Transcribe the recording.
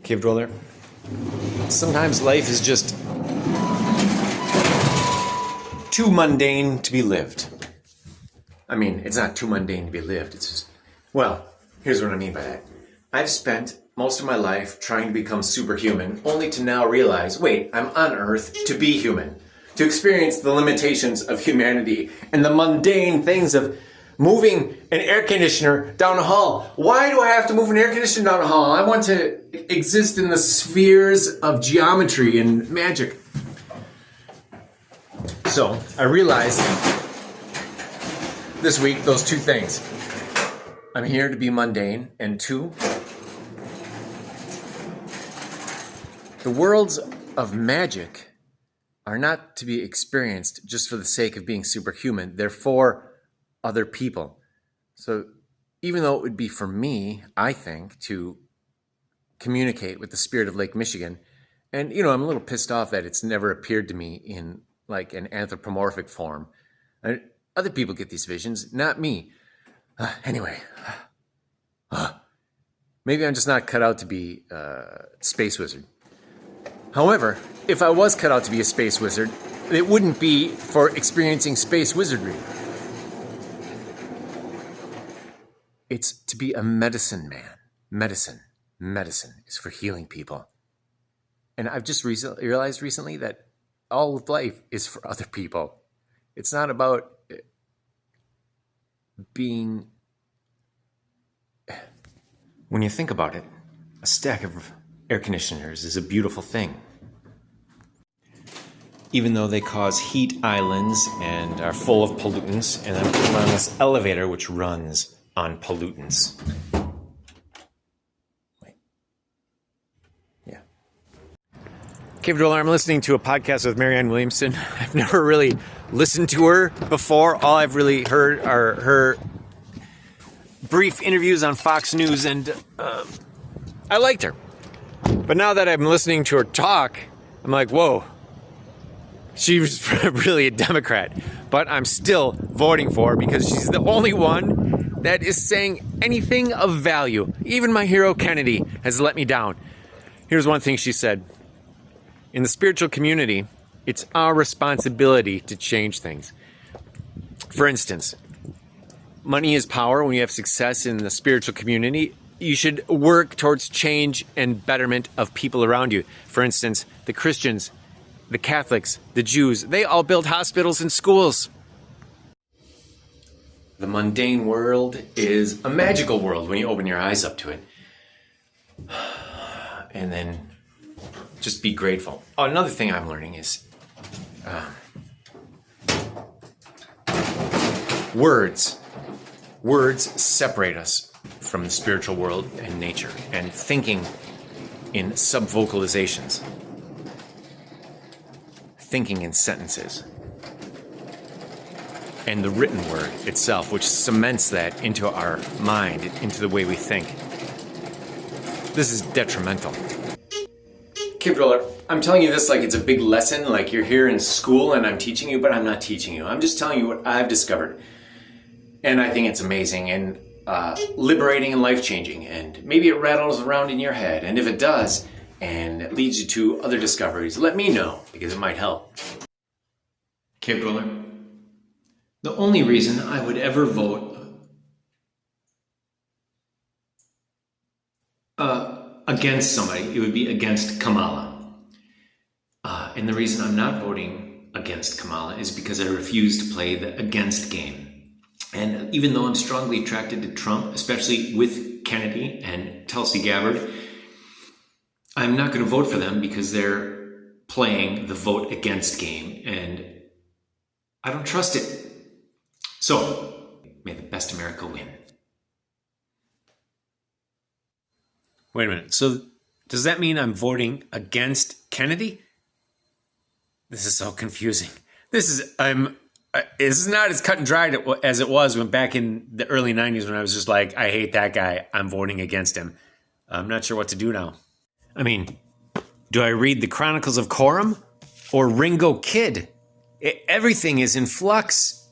Cave Dweller. Sometimes life is just too mundane to be lived. I mean, it's not too mundane to be lived. It's just, well, here's what I mean by that. I've spent most of my life trying to become superhuman, only to now realize, wait, I'm on Earth to be human, to experience the limitations of humanity and the mundane things of moving an air conditioner down a hall. Why do I have to move an air conditioner down a hall? I want to exist in the spheres of geometry and magic. So I realized this week those two things. I'm here to be mundane, and two, the worlds of magic are not to be experienced just for the sake of being superhuman. They're for other people. So even though it would be for me, I think, to communicate with the spirit of Lake Michigan, and I'm a little pissed off that it's never appeared to me in like an anthropomorphic form. Other people get these visions, not me. Anyway, maybe I'm just not cut out to be a space wizard. However, if I was cut out to be a space wizard, it wouldn't be for experiencing space wizardry. It's to be a medicine man. Medicine is for healing people. And I've just realized recently that all of life is for other people. It's not about being... When you think about it, a stack of air conditioners is a beautiful thing. Even though they cause heat islands and are full of pollutants, and I'm putting on this elevator which runs on pollutants. Wait. Yeah. Cave Dweller, I'm listening to a podcast with Marianne Williamson. I've never really listened to her before. All I've really heard are her brief interviews on Fox News, and I liked her. But now that I'm listening to her talk, I'm like, whoa, she was really a Democrat. But I'm still voting for her because she's the only one that is saying anything of value. Even my hero Kennedy has let me down. Here's one thing she said. In the spiritual community, it's our responsibility to change things. For instance, money is power. When you have success in the spiritual community, you should work towards change and betterment of people around you. For instance, the Christians, the Catholics, the Jews, they all build hospitals and schools. The mundane world is a magical world when you open your eyes up to it. And then just be grateful. Oh, another thing I'm learning is words. Words separate us from the spiritual world and nature, and thinking in subvocalizations. Thinking in sentences. And the written word itself, which cements that into our mind, into the way we think. This is detrimental. Cave Dweller, I'm telling you this like it's a big lesson, like you're here in school and I'm teaching you, but I'm not teaching you. I'm just telling you what I've discovered. And I think it's amazing and liberating and life-changing. And maybe it rattles around in your head. And if it does, and it leads you to other discoveries, let me know, because it might help. Cave Dweller, the only reason I would ever vote against somebody, it would be against Kamala. And the reason I'm not voting against Kamala is because I refuse to play the against game. And even though I'm strongly attracted to Trump, especially with Kennedy and Tulsi Gabbard, I'm not going to vote for them because they're playing the vote against game, and I don't trust it. So, may the best America win. Wait a minute. So, does that mean I'm voting against Kennedy? This is so confusing. This is not as cut and dried as it was when back in the early 90s when I was just like, I hate that guy. I'm voting against him. I'm not sure what to do now. I mean, do I read the Chronicles of Coram or Ringo Kid? Everything is in flux.